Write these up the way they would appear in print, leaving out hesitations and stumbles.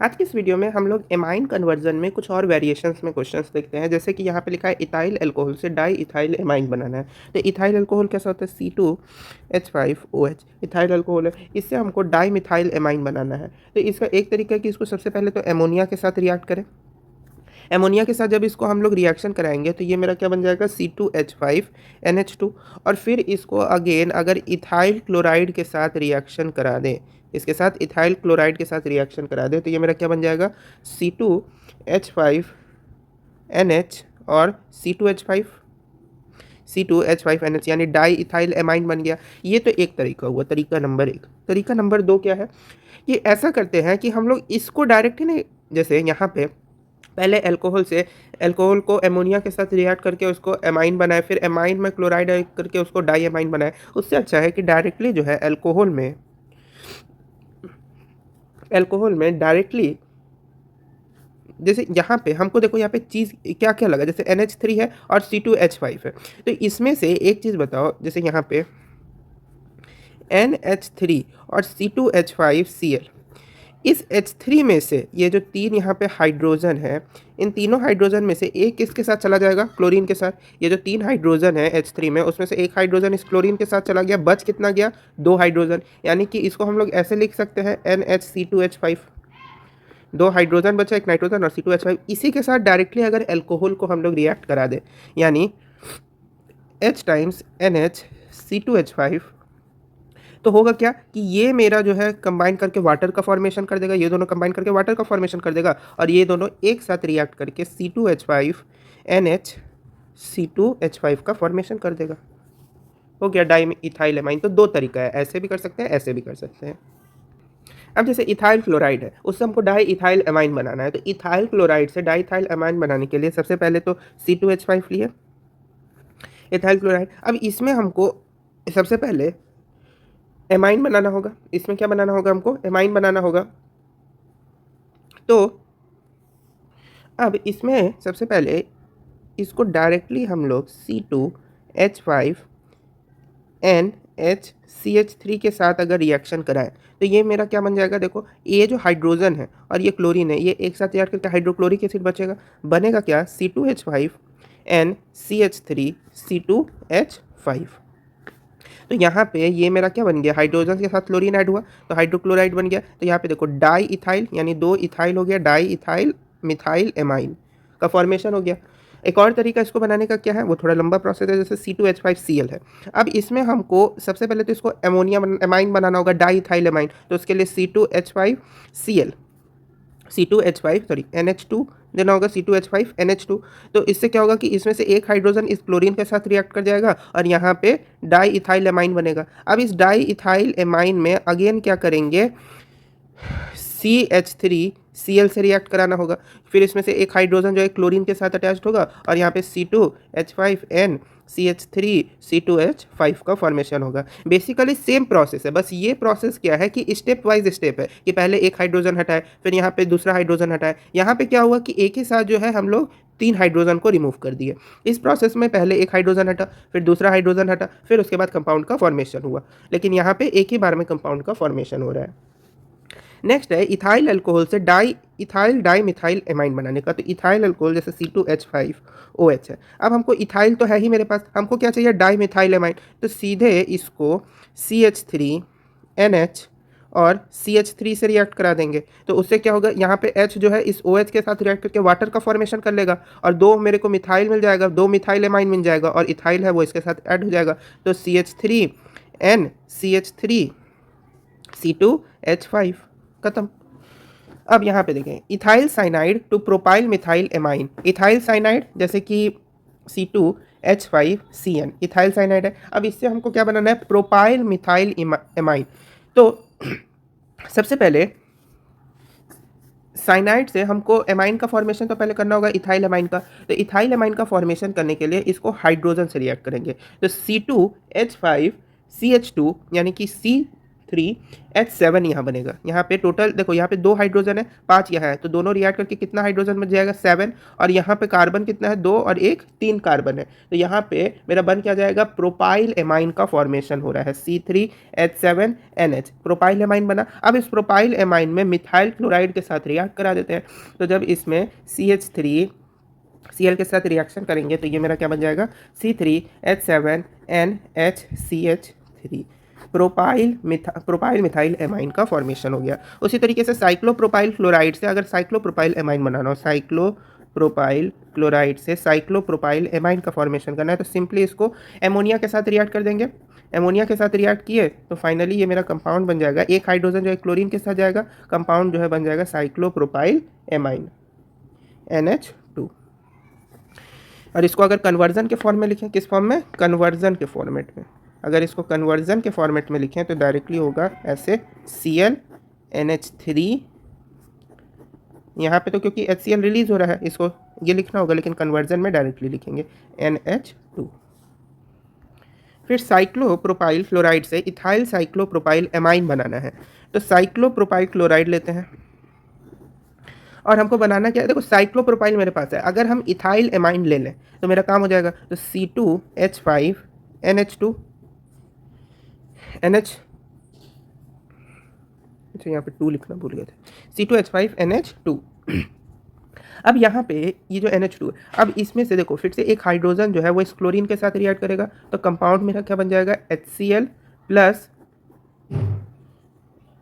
आज की इस वीडियो में हम लोग एमाइन कन्वर्जन में कुछ और वेरिएशंस में क्वेश्चंस देखते हैं। जैसे कि यहाँ पे लिखा है इथाइल अल्कोहल से डाई इथाइल एमाइन बनाना है। तो इथाइल अल्कोहल कैसा होता है C2H5OH इथाइल अल्कोहल है, इससे हमको डाई मिथाइल एमाइन बनाना है। तो इसका एक तरीका है कि इसको सबसे पहले तो एमोनिया के साथ रिएक्ट करें। एमोनिया के साथ जब इसको हम लोग रिएक्शन कराएंगे तो ये मेरा क्या बन जाएगा C2H5NH2। और फिर इसको अगेन अगर इथाइल क्लोराइड के साथ रिएक्शन करा दें, इसके साथ इथाइल क्लोराइड के साथ रिएक्शन करा दें तो ये मेरा क्या बन जाएगा C2H5NH और C2H5NH यानी डाई इथाइल एमाइन बन गया। ये तो एक तरीका हुआ, तरीका नंबर 1। तरीका नंबर 2 क्या है, ये ऐसा करते हैं कि हम लोग इसको डायरेक्ट ही नहीं, जैसे यहाँ पे पहले अल्कोहल को एमोनिया के साथ रिएक्ट करके उसको एमाइन बनाए, फिर एमाइन में क्लोराइड करके उसको डाई एमाइन बनाए। उससे अच्छा है कि डायरेक्टली जो है अल्कोहल में डायरेक्टली, जैसे यहाँ पे हमको देखो यहाँ पे चीज़ क्या क्या लगा, जैसे NH3 है और C2H5 है। तो इसमें से एक चीज़ बताओ, जैसे यहाँ पे NH3 और C2H5Cl, इस H3 में से ये जो 3 यहाँ पे हाइड्रोजन है, इन तीनों हाइड्रोजन में से एक किसके साथ चला जाएगा, क्लोरीन के साथ। ये जो 3 हाइड्रोजन है H3 में, उसमें से एक हाइड्रोजन इस क्लोरीन के साथ चला गया, बच कितना गया, 2 हाइड्रोजन। यानी कि इसको हम लोग ऐसे लिख सकते हैं NHC2H5, 2 हाइड्रोजन बचा, एक नाइट्रोजन और C2H5। इसी के साथ डायरेक्टली अगर अल्कोहल को हम लोग रिएक्ट करा दें, यानी H टाइम्स NHC2H5, तो होगा क्या कि ये मेरा जो है कंबाइन करके वाटर का फॉर्मेशन कर देगा, ये दोनों कंबाइन करके वाटर का फॉर्मेशन कर देगा, और ये दोनों एक साथ रिएक्ट करके C2H5NH C2H5 का फॉर्मेशन कर देगा। हो गया डाई इथाइल एमाइन। तो 2 तरीका है, ऐसे भी कर सकते हैं, ऐसे भी कर सकते हैं। अब जैसे इथाइल क्लोराइड है, उससे हमको डाई इथाइल एमाइन बनाना है। तो इथाइल क्लोराइड से डाई इथाइल एमाइन बनाने के लिए सबसे पहले तो C2H5 लिए इथाइल क्लोराइड। अब इसमें हमको सबसे पहले एमाइन बनाना होगा। इसमें क्या बनाना होगा, हमको एमाइन बनाना होगा। तो अब इसमें सबसे पहले इसको डायरेक्टली हम लोग C2H5NHCH3 के साथ अगर रिएक्शन कराएं तो ये मेरा क्या बन जाएगा, देखो ये जो हाइड्रोजन है और ये क्लोरीन है, ये एक साथ रिएक्ट करके हाइड्रोक्लोरिक एसिड बचेगा। बनेगा क्या, C2H5NCH3C2H5। तो यहाँ पे ये मेरा क्या बन गया, हाइड्रोजन के साथ क्लोरीन ऐड हुआ तो हाइड्रोक्लोराइड बन गया। तो यहाँ पे देखो डाई इथाइल, यानी 2 इथाइल हो गया, डाई इथाइल मिथाइल एमाइन का फॉर्मेशन हो गया। एक और तरीका इसको बनाने का क्या है, वो थोड़ा लंबा प्रोसेस है, जैसे C2H5Cl है। अब इसमें हमको सबसे पहले तो इसको एमोनिया एमाइन बनाना होगा, डाई इथाइल एमाइन। तो उसके लिए C2H5Cl NH2 देना होगा, C2H5NH2। तो इससे क्या होगा कि इसमें से एक हाइड्रोजन इस क्लोरीन के साथ रिएक्ट कर जाएगा और यहाँ पे डाई इथाइल एमाइन बनेगा। अब इस डाई इथाइल एमाइन में अगेन क्या करेंगे, CH3Cl से रिएक्ट कराना होगा। फिर इसमें से एक हाइड्रोजन जो है क्लोरीन के साथ अटैच्ड होगा और यहाँ पे C2H5N CH3C2H5 का फॉर्मेशन होगा। बेसिकली सेम प्रोसेस है, बस ये प्रोसेस क्या है कि स्टेप वाइज स्टेप है कि पहले एक हाइड्रोजन हटाए, फिर यहाँ पे दूसरा हाइड्रोजन हटाए। यहाँ पे क्या हुआ कि एक ही साथ जो है हम लोग 3 हाइड्रोजन को रिमूव कर दिए। इस प्रोसेस में पहले एक हाइड्रोजन हटा, फिर दूसरा हाइड्रोजन हटा, फिर उसके बाद कंपाउंड का फॉर्मेशन हुआ। लेकिन यहाँ पे एक ही बार में कंपाउंड का फॉर्मेशन हो रहा है। नेक्स्ट है इथाइल अल्कोहल से इथाइल डाई मिथाइल एमाइन बनाने का। तो इथाइल अल्कोहल जैसे C2H5OH है। अब हमको इथाइल तो है ही मेरे पास, हमको क्या चाहिए, डाई मिथाइल एमाइन। तो सीधे इसको CH3NH और CH3 से रिएक्ट करा देंगे। तो उससे क्या होगा, यहाँ पे H जो है इस OH के साथ रिएक्ट करके वाटर का फॉर्मेशन कर लेगा और 2 मेरे को मिथाइल मिल जाएगा, 2 मिथाइल एमाइन मिल जाएगा और इथाइल है वो इसके साथ ऐड हो जाएगा। तो CH3NCH3C2H5 खत्म। अब यहाँ पे देखें ethyl cyanide to propyl methyl amine. Ethyl cyanide जैसे कि C2H5CN इथाइल साइनाइड है। अब इससे हमको क्या बनाना है, प्रोपाइल मिथाइल एमाइन। तो सबसे पहले साइनाइड से हमको एमाइन का फॉर्मेशन तो पहले करना होगा इथाइल एमाइन का। तो इथाइल एमाइन का फॉर्मेशन करने के लिए इसको हाइड्रोजन से रिएक्ट करेंगे। तो C2H5CH2 यानी कि C CH3H7 यहाँ बनेगा। यहाँ पे टोटल देखो, यहाँ पे 2 हाइड्रोजन है, 5 यहाँ है, तो दोनों रिएक्ट करके कितना हाइड्रोजन बच जाएगा 7। और यहाँ पे कार्बन कितना है 2 और 1 3 कार्बन है, तो यहाँ पे मेरा बन क्या जाएगा, प्रोपाइल एमाइन का फॉर्मेशन हो रहा है C3H7NH, प्रोपाइल एमाइन बना। अब इस प्रोपाइल एमाइन में मिथाइल क्लोराइड के साथ रिएक्ट करा देते हैं, तो जब इसमें CH3 Cl के साथ रिएक्शन करेंगे तो ये मेरा क्या बन जाएगा C3H7NHCH3, प्रोपाइल मिथाइल एमाइन का फॉर्मेशन हो गया। उसी तरीके से साइक्लोप्रोपाइल क्लोराइड से अगर साइक्लोप्रोपाइल एमाइन बनाना हो, साइक्लोप्रोपाइल क्लोराइड से साइक्लोप्रोपाइल एमाइन का फॉर्मेशन करना है, तो सिंपली इसको एमोनिया के साथ रिएक्ट कर देंगे। एमोनिया के साथ रिएक्ट किए तो फाइनली ये मेरा कंपाउंड बन जाएगा, एक हाइड्रोजन जो है क्लोरीन के साथ जाएगा, कंपाउंड जो है बन जाएगा साइक्लोप्रोपाइल एमाइन NH2। और इसको अगर कन्वर्जन के फॉर्म में लिखें, किस फॉर्म में, कन्वर्जन के फॉर्मेट में, अगर इसको कन्वर्जन के फॉर्मेट में लिखें तो डायरेक्टली होगा ऐसे ClNH3, यहाँ पे तो क्योंकि HCl रिलीज हो रहा है इसको ये लिखना होगा, लेकिन कन्वर्जन में डायरेक्टली लिखेंगे NH2। फिर साइक्लोप्रोपाइल फ्लोराइड से इथाइल साइक्लोप्रोपाइल एमाइन बनाना है, तो साइक्लोप्रोपाइल क्लोराइड लेते हैं और हमको बनाना क्या है, देखो साइक्लोप्रोपाइल मेरे पास है, अगर हम इथाइल एमाइन ले लें तो मेरा काम हो जाएगा, तो C2H5NH2 अच्छा यहाँ पे 2 लिखना भूल गए थे, C2H5NH2। अब यहाँ पे ये जो NH2 है, अब इसमें से देखो फिर से एक हाइड्रोजन जो है वो इस क्लोरीन के साथ रिएक्ट करेगा, तो कंपाउंड मेरा क्या बन जाएगा HCl प्लस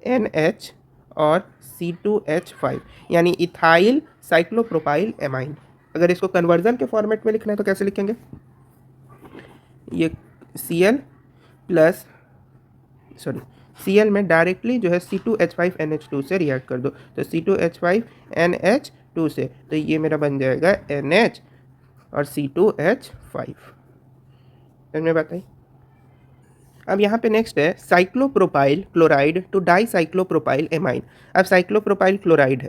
NH और C2H5, यानी इथाइल साइक्लोप्रोपाइल एमाइन। अगर इसको कन्वर्जन के फॉर्मेट में लिखना है तो कैसे लिखेंगे, ये Cl प्लस Cl में डायरेक्टली जो है C2H5NH2 से रिएक्ट कर दो, तो C2H5NH2 से, तो ये मेरा बन जाएगा NH और C2H5। समझ में बात आई। अब यहाँ पे नेक्स्ट है cyclopropyl chloride to di cyclopropyl amine. अब साइक्लोप्रोपाइल क्लोराइड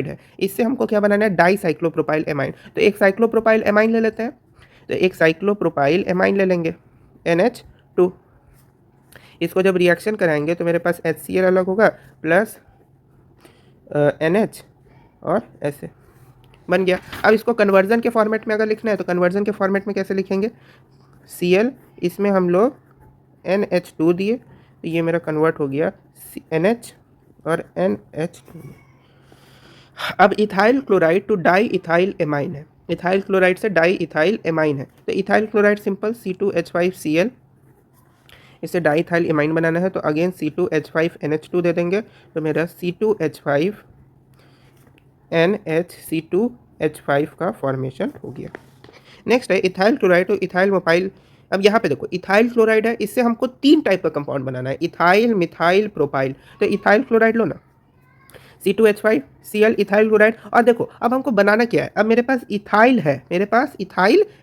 है, इससे हमको क्या बनाना है, डाई साइक्लोप्रोपाइल एमाइन। तो एक साइक्लोप्रोपाइल एमाइन ले लेते हैं, तो एक साइक्लोप्रोपाइल एमाइन ले लेंगे NH2, इसको जब रिएक्शन कराएंगे तो मेरे पास HCl अलग होगा प्लस NH और ऐसे बन गया। अब इसको कन्वर्जन के फॉर्मेट में अगर लिखना है तो कन्वर्जन के फॉर्मेट में कैसे लिखेंगे, Cl इसमें हम लोग NH2 दिए, तो ये मेरा कन्वर्ट हो गया NH और NH2। अब ethyl chloride to di ethyl amine है, इथाइल क्लोराइड से डाई इथाइल एमाइन है, तो इथाइल क्लोराइड सिंपल C2H5Cl, इससे डाई इथाइल एमाइन बनाना है तो अगेन C2H5NH2 दे देंगे, तो मेरा C2H5NHC2H5 का फॉर्मेशन हो गया। नेक्स्ट है इथाइल क्लोराइड टू इथाइल मोपाइल। अब यहाँ पे देखो इथाइल क्लोराइड है, इससे हमको 3 टाइप का कंपाउंड बनाना है, इथाइल मिथाइल प्रोपाइल। तो इथाइल क्लोराइड लो ना, C2H5Cl इथाइल क्लोराइड। और देखो अब हमको बनाना क्या है, अब मेरे पास इथाइल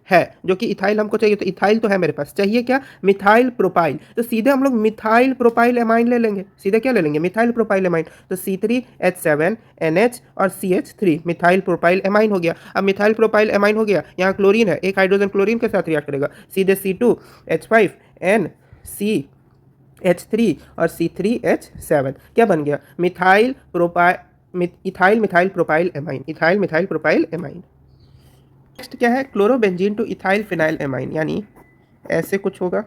है, जो कि इथाइल हमको चाहिए, तो इथाइल तो है मेरे पास, चाहिए क्या, मिथाइल प्रोपाइल। तो सीधे हम लोग मिथाइल प्रोपाइल एमाइन ले लेंगे, सीधे क्या ले लेंगे, मिथाइल प्रोपाइल एमाइन। तो C3H7NH और CH3 मिथाइल प्रोपाइल एमाइन हो गया। अब मिथाइल प्रोपाइल एमाइन हो गया, यहाँ क्लोरीन है, एक हाइड्रोजन क्लोरीन के साथ रिएक्ट करेगा, सीधे C2H5NC और C3H7 क्या बन गया, ethyl methyl propyl amine, ethyl methyl propyl amine. Next क्या है, chlorobenzene two ethyl phenyl amine, यानी ऐसे कुछ होगा,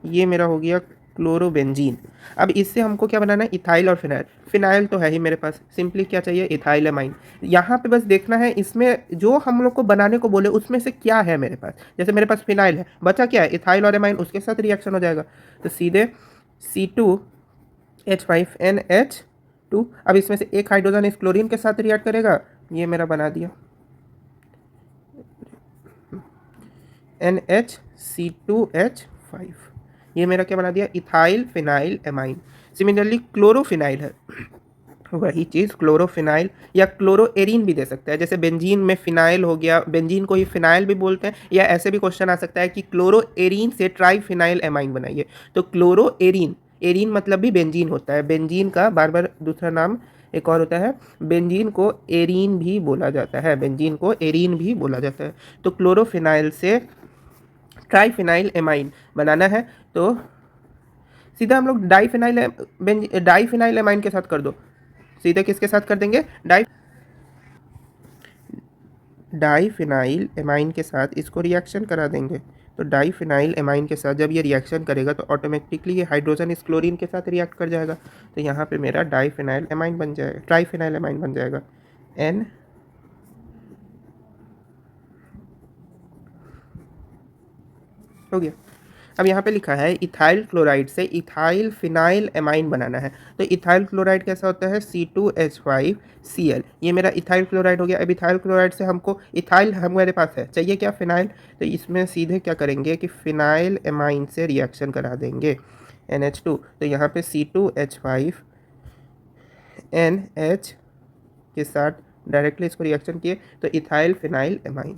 ये मेरा हो गया क्लोरोबेंजीन। अब इससे हमको क्या बनाना है, इथाइल और फिनाइल। फिनाइल तो है ही मेरे पास, सिंपली क्या चाहिए, इथाइल एमाइन। यहाँ पे बस देखना है इसमें जो हम लोग को बनाने को बोले उसमें से क्या है मेरे पास, जैसे मेरे पास फिनाइल है, बचा क्या है, इथाइल और एमाइन, उसके साथ रिएक्शन हो जाएगा, तो सीधे C2H5NH2। अब इसमें से एक हाइड्रोजन इस क्लोरीन के साथ रिएक्ट करेगा, ये मेरा बना दिया NHC2H5, ये मेरा क्या बना दिया, ethyl phenyl amine. Similarly chlorophenyl है, वही चीज़ क्लोरोफिनाइल या क्लोरोएरीन भी दे सकता है, जैसे बेंजीन में फिनाइल हो गया, बेंजीन को ही फिनाइल भी बोलते हैं, या ऐसे भी क्वेश्चन आ सकता है कि क्लोरोएरीन से ट्राइफिनाइल एमाइन बनाइए, तो क्लोरोएरीन, एरीन मतलब भी बेंजीन होता है, बेंजीन का बार बार दूसरा नाम एक और होता है, बेंजीन को एरीन भी बोला जाता है, बेंजीन को एरीन भी बोला जाता है। तो क्लोरोफिनाइल से ट्राइफिनाइल एमाइन बनाना है, तो सीधा हम लोग डाईफिनाइल एमाइन के साथ कर दो, सीधे किसके साथ कर देंगे, डाईफिनाइल एमाइन के साथ इसको रिएक्शन करा देंगे। तो डाईफिनाइल एमाइन के साथ जब ये रिएक्शन करेगा तो ऑटोमेटिकली ये हाइड्रोजन इस क्लोरीन के साथ रिएक्ट कर जाएगा। तो यहाँ पे मेरा डाईफिनाइल एमाइन बन जाएगा, ट्राईफिनाइल एमाइन बन जाएगा, N हो गया। अब यहाँ पे लिखा है इथाइल क्लोराइड से इथाइल फिनाइल एमाइन बनाना है। तो इथाइल क्लोराइड कैसा होता है, C2H5Cl, ये मेरा इथाइल क्लोराइड हो गया। अब इथाइल क्लोराइड से हमको इथाइल हमारे पास है, चाहिए क्या, फिनाइल। तो इसमें सीधे क्या करेंगे कि फिनाइल एमाइन से रिएक्शन करा देंगे, NH2। तो यहाँ पे C2H5NH के साथ डायरेक्टली इसको रिएक्शन किए तो इथाइल फिनाइल एमाइन।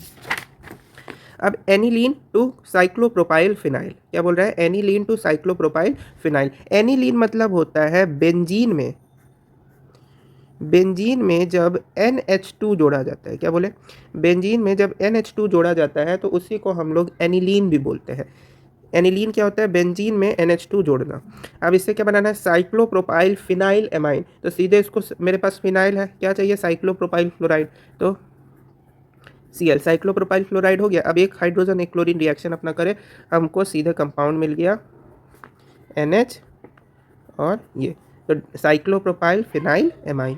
अब एनिलीन टू साइक्लोप्रोपाइल फिनाइल, क्या बोल रहा है, aniline to cyclopropyl phenyl. Aniline मतलब होता है बेंजीन में जब NH2 जोड़ा जाता है, क्या बोले, बेंजीन में जब NH2 जोड़ा जाता है तो उसी को हम लोग एनिलीन भी बोलते हैं। एनिलीन क्या होता है, बेंजीन में NH2 जोड़ना। अब इससे क्या बनाना है, साइक्लोप्रोपाइल फिनाइल एमाइन। तो सीधे इसको, मेरे पास फिनाइल है, क्या चाहिए, साइक्लोप्रोपाइल क्लोराइड, तो Cl, साइक्लोप्रोपाइल क्लोराइड हो गया। अब एक हाइड्रोजन एक क्लोरीन रिएक्शन अपना करे, हमको सीधे कंपाउंड मिल गया NH और ये, तो साइक्लोप्रोपाइल फिनाइल एमाइन।